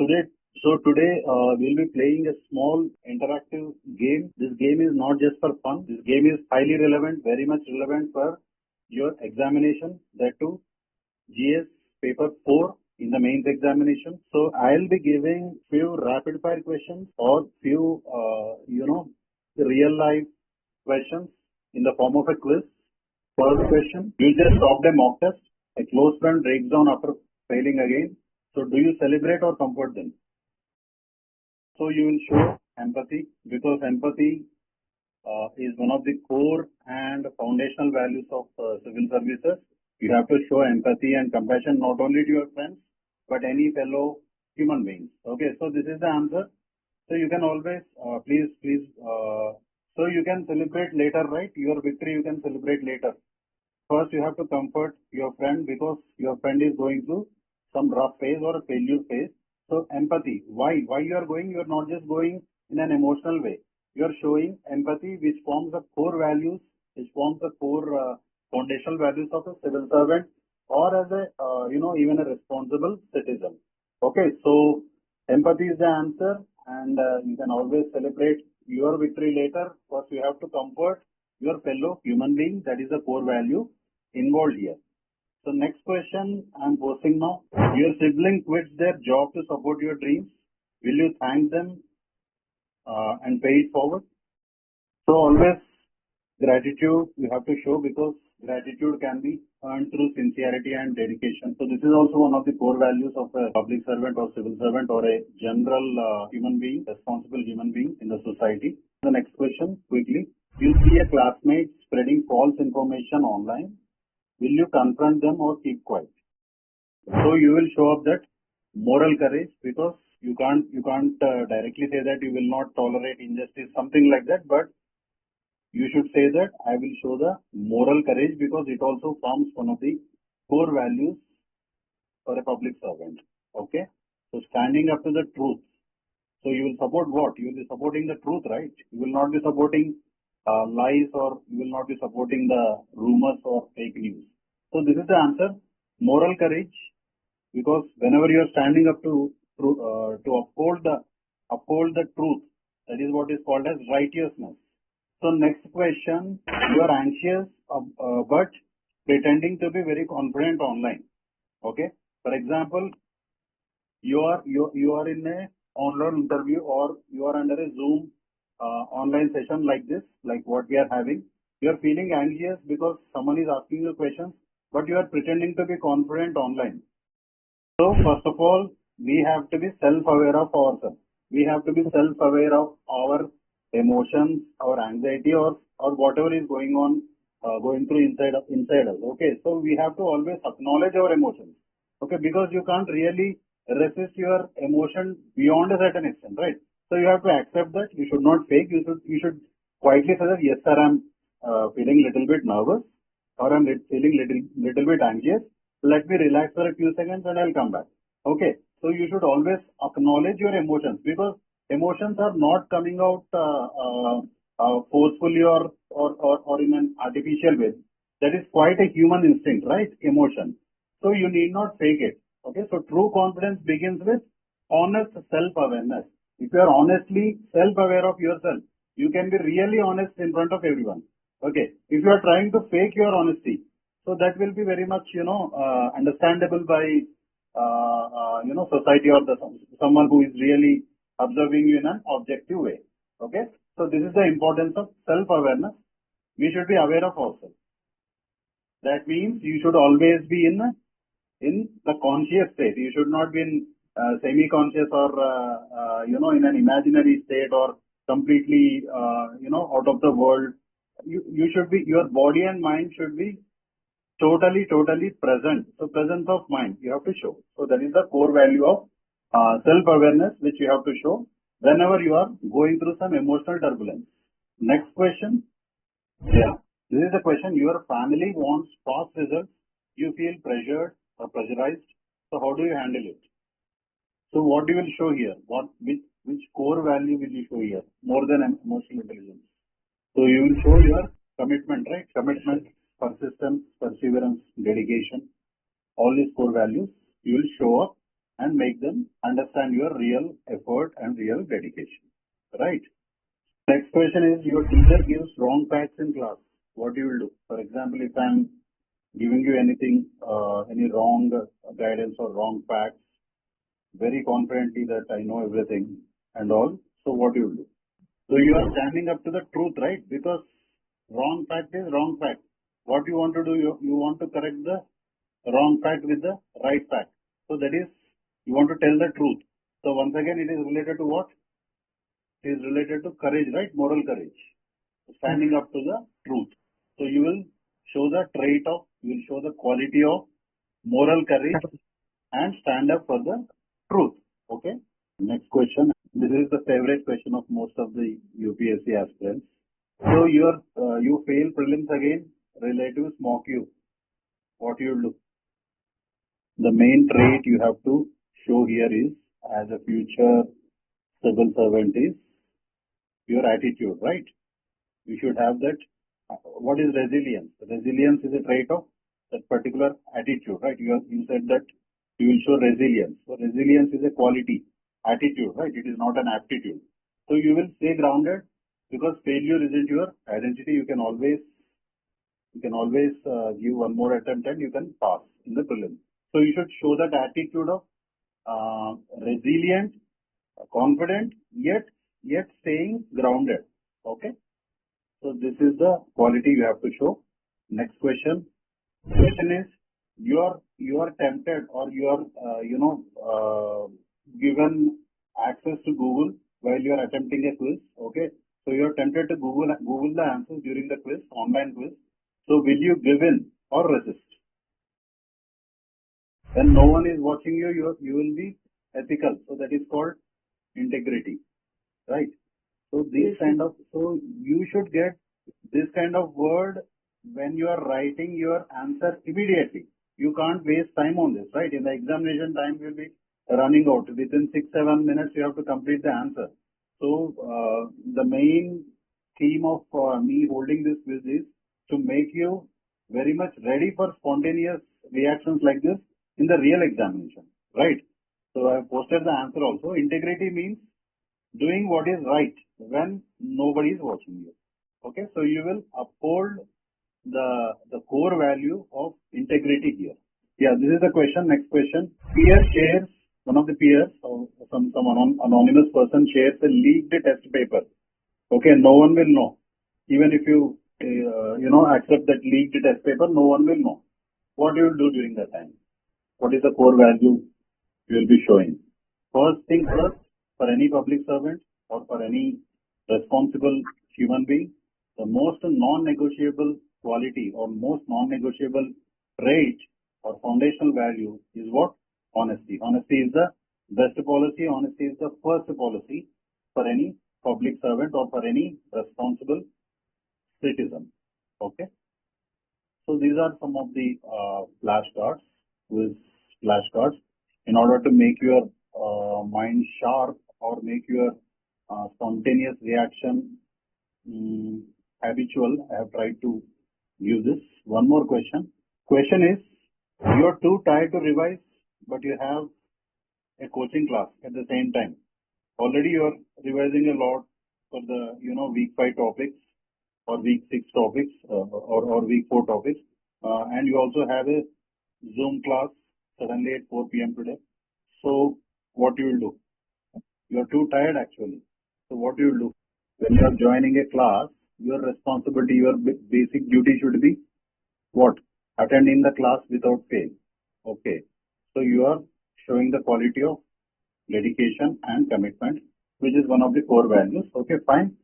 today, we'll be playing a small interactive game. This game is not just for fun. This game is highly relevant, very much relevant for your examination, that too GS paper 4 in the mains examination. So I'll be giving few rapid fire questions or few, real life questions in the form of a quiz. First question, you just stopped a mock test. A close friend breaks down after failing again. So do you celebrate or comfort them? So you will show empathy, because empathy is one of the core and foundational values of civil services. You have to show empathy and compassion not only to your friends, but any fellow human beings. Okay, so this is the answer. So you can always, so you can celebrate later, right? Your victory you can celebrate later. First, you have to comfort your friend because your friend is going through some rough phase or a failure phase. So empathy, why you are going? You are not just going in an emotional way. You are showing empathy, which forms the core values, which forms the core foundational values of a civil servant or as a, even a responsible citizen. Okay, so empathy is the answer, and you can always celebrate your victory later. First, you have to comfort your fellow human being. That is the core value involved here. So next question I'm posing now. Your sibling quits their job to support your dreams. Will you thank them and pay it forward? So always gratitude you have to show, because gratitude can be earned through sincerity and dedication. So this is also one of the core values of a public servant or civil servant or a general human being, responsible human being in the society. The next question quickly. You see a classmate spreading false information online. Will you confront them or keep quiet? So you will show up that moral courage, because you can't directly say that you will not tolerate injustice, something like that, but you should say that I will show the moral courage, because it also forms one of the core values for a public servant. Okay, so standing up to the truth. So you will support what? You will be supporting the truth, right? You will not be supporting lies, or you will not be supporting the rumors or fake news. So this is the answer, moral courage, because whenever you are standing up to uphold the truth, that is what is called as righteousness. So next question, you are anxious but pretending to be very confident online. Okay, for example, you are in a online interview, or you are under a Zoom online session like this, like what we are having. You are feeling anxious because someone is asking you questions, but you are pretending to be confident online. So first of all, we have to be self-aware of ourselves. We have to be self-aware of our emotions, our anxiety, or whatever is going on, going through inside us. Okay, so we have to always acknowledge our emotions. Okay, because you can't really resist your emotion beyond a certain extent, right? So you have to accept that. You should not fake. You should quietly say that, yes sir, I'm feeling little bit nervous, or I'm feeling little bit anxious. Let me relax for a few seconds and I'll come back. Okay, so you should always acknowledge your emotions, because emotions are not coming out forcefully or in an artificial way. That is quite a human instinct, right? Emotion. So you need not fake it. Okay, so true confidence begins with honest self-awareness. If you are honestly self-aware of yourself, you can be really honest in front of everyone. Okay, if you are trying to fake your honesty, so that will be very much, understandable by, society, or someone who is really observing you in an objective way. Okay, so this is the importance of self-awareness. We should be aware of ourselves. That means you should always be in the conscious state. You should not be in semi-conscious or, in an imaginary state, or completely, out of the world. You should be, your body and mind should be totally present. So presence of mind you have to show. So that is the core value of self-awareness, which you have to show whenever you are going through some emotional turbulence. Next question. Yeah, this is the question. Your family wants fast results. You feel pressured or pressurized. So how do you handle it? So what you will show here? Which core value will you show here? More than emotional intelligence. So you will show your commitment, right? Commitment, persistence, perseverance, dedication, all these core values you will show up and make them understand your real effort and real dedication, right? Next question is, your teacher gives wrong facts in class. What you will do? For example, if I'm giving you anything, any wrong guidance or wrong facts, very confidently that I know everything and all. So what you will do? So you are standing up to the truth, right? Because wrong fact is wrong fact. What you want to do, you want to correct the wrong fact with the right fact. So that is, you want to tell the truth. So once again, it is related to what? It is related to courage, right? Moral courage. Standing up to the truth. So you will show the trait of, you will show the quality of moral courage and stand up for the truth. Okay. Next question. This is the favorite question of most of the UPSC aspirants. So you fail prelims again, relatives mock you. What you will do? The main trait you have to show here is, as a future civil servant, is your attitude, right? You should have that. What is resilience? Resilience is a trait of that particular attitude, right? You said that you will show resilience. So resilience is a quality, attitude, right? It is not an aptitude. So you will stay grounded because failure isn't your identity. You can always give one more attempt and you can pass in the prelims. So you should show that attitude of resilient, confident, yet staying grounded. Okay. So this is the quality you have to show. Next question. Question is, you are tempted or you are given access to Google while you are attempting a quiz. Okay. So you are tempted to Google the answers during the quiz, online quiz. So will you give in or resist? When no one is watching you, you will be ethical. So that is called integrity, right? So so you should get this kind of word when you are writing your answer immediately. You can't waste time on this, right? In the examination, time will be running out. Within 6-7 minutes, you have to complete the answer. So the main theme of me holding this quiz is to make you very much ready for spontaneous reactions like this in the real examination, right? So I have posted the answer also. Integrity means doing what is right when nobody is watching you. Okay, so you will uphold the core value of integrity here. Yeah, this is the question. Next question. One of the peers, or some anonymous person shares a leaked test paper. Okay, no one will know. Even if you accept that leaked test paper, no one will know. What you will do during that time? What is the core value you will be showing? First thing first, for any public servant or for any responsible human being, the most non-negotiable quality or most non-negotiable trait or foundational value is what? Honesty. Honesty is the best policy. Honesty is the first policy for any public servant or for any responsible citizen. Okay. So these are some of the flashcards. In order to make your mind sharp or make your spontaneous reaction habitual, I have tried to give this. One more question. Question is, you are too tired to revise, but you have a coaching class at the same time. Already you are revising a lot for the week 5 topics or week 6 topics or week 4 topics, and you also have a Zoom class suddenly at 4 p.m. today. So what you will do? You are too tired actually. So what you will do? When you are joining a class, your responsibility, your basic duty should be what? Attending the class without fail. Okay. So you are showing the quality of dedication and commitment, which is one of the core values. Okay, fine.